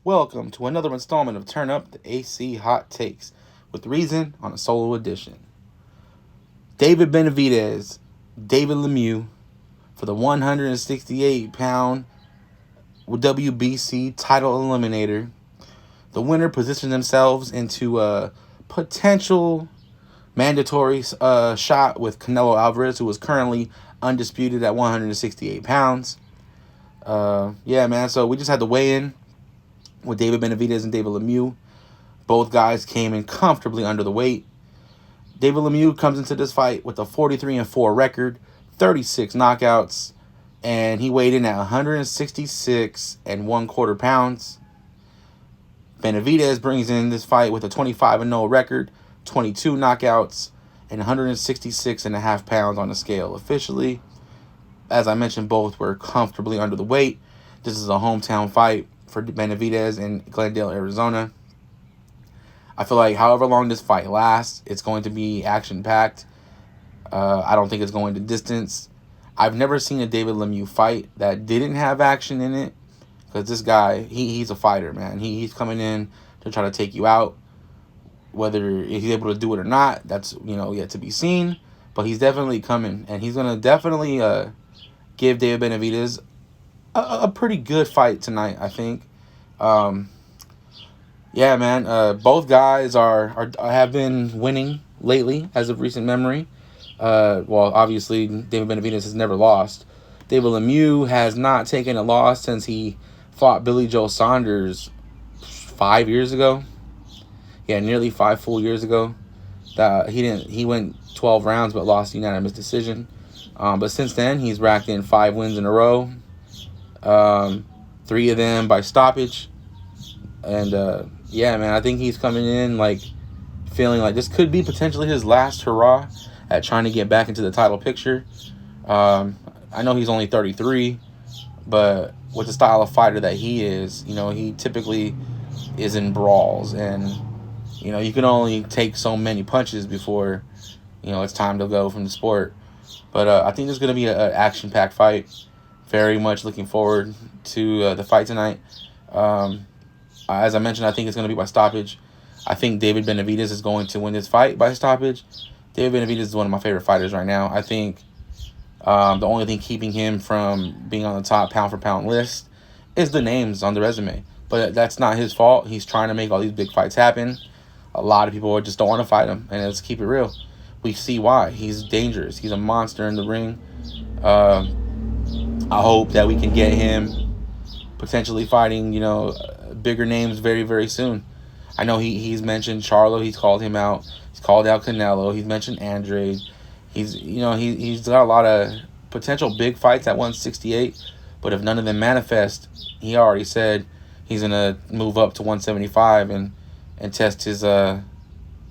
Welcome to another installment of Turn Up the AC Hot Takes with Reason on a solo edition. David Benavidez, David Lemieux for the 168-pound WBC title eliminator. The winner positioned themselves into a potential mandatory shot with Canelo Alvarez, who is currently undisputed at 168 pounds. So we just had to weigh in with David Benavidez and David Lemieux. Both guys came in comfortably under the weight. David Lemieux comes into this fight with a 43-4 record, 36 knockouts, and he weighed in at 166 1/4 pounds. Benavidez brings in this fight with a 25-0 record, 22 knockouts, and 166.5 pounds on the scale. Officially, as I mentioned, both were comfortably under the weight. This is a hometown fight for Benavidez in Glendale, Arizona. I feel like however long this fight lasts, it's going to be action-packed. I don't think it's going to distance. I've never seen a David Lemieux fight that didn't have action in it, because this guy, he's a fighter, man. He's coming in to try to take you out. Whether he's able to do it or not, that's yet to be seen. But he's definitely coming, and he's going to definitely give David Benavidez a pretty good fight tonight, I think. Both guys have been winning lately as of recent memory. Obviously, David Benavidez has never lost. David Lemieux has not taken a loss since he fought Billy Joe Saunders 5 years ago. Yeah, nearly 5 full years ago. He went 12 rounds but lost unanimous decision. But since then, he's racked in 5 wins in a row. 3 of them by stoppage. And I think he's coming in feeling like this could be potentially his last hurrah at trying to get back into the title picture. I know he's only 33, but with the style of fighter that he is, he typically is in brawls, and you can only take so many punches before it's time to go from the sport. But I think this is going to be an action-packed fight. Very much looking forward to the fight tonight. As I mentioned, I think it's going to be by stoppage. I think David Benavidez is going to win this fight by stoppage. David Benavidez is one of my favorite fighters right now. I think the only thing keeping him from being on the top pound-for-pound list is the names on the resume. But that's not his fault. He's trying to make all these big fights happen. A lot of people just don't want to fight him. And let's keep it real. We see why. He's dangerous. He's a monster in the ring. I hope that we can get him potentially fighting, bigger names very, very soon. I know he's mentioned Charlo. He's called him out. He's called out Canelo. He's mentioned Andre. He's got a lot of potential big fights at 168. But if none of them manifest, he already said he's going to move up to 175 and test his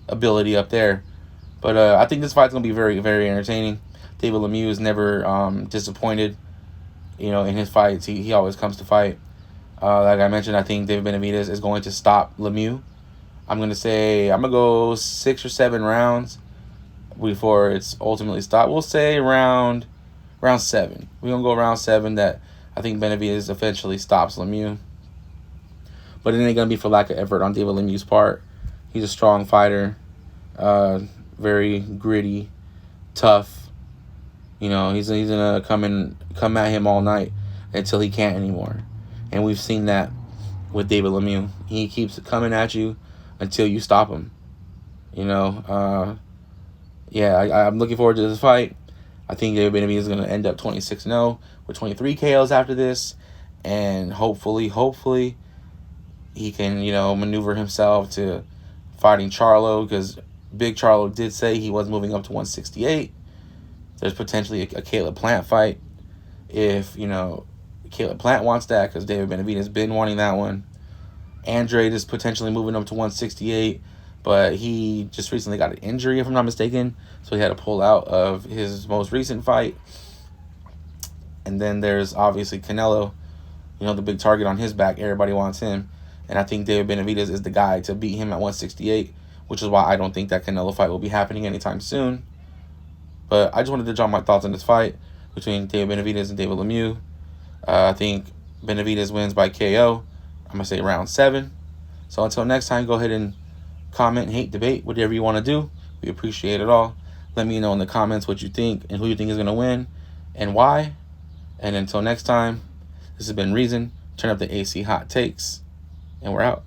ability up there. But I think this fight's going to be very, very entertaining. David Lemieux is never disappointed, in his fights. He always comes to fight. Like I mentioned, I think David Benavidez is going to stop Lemieux. I'm going to go 6 or 7 rounds before it's ultimately stopped. We'll say round 7. We're going to go round 7 that I think Benavidez eventually stops Lemieux. But it ain't going to be for lack of effort on David Lemieux's part. He's a strong fighter, very gritty, tough. He's going to come at him all night until he can't anymore. And we've seen that with David Lemieux. He keeps coming at you until you stop him. I'm looking forward to this fight. I think David Benavidez is going to end up 26-0 with 23 KOs after this. And hopefully, he can, maneuver himself to fighting Charlo, because Big Charlo did say he was moving up to 168. There's potentially a Caleb Plant fight if, Caleb Plant wants that, because David Benavidez has been wanting that one. Andre is potentially moving up to 168, but he just recently got an injury, if I'm not mistaken, so he had to pull out of his most recent fight. And then there's obviously Canelo, the big target on his back. Everybody wants him. And I think David Benavidez is the guy to beat him at 168, which is why I don't think that Canelo fight will be happening anytime soon. But I just wanted to drop my thoughts on this fight between David Benavidez and David Lemieux. I think Benavidez wins by KO. I'm going to say round 7. So until next time, go ahead and comment, hate, debate, whatever you want to do. We appreciate it all. Let me know in the comments what you think and who you think is going to win and why. And until next time, this has been Reason. Turn up the AC hot takes, and we're out.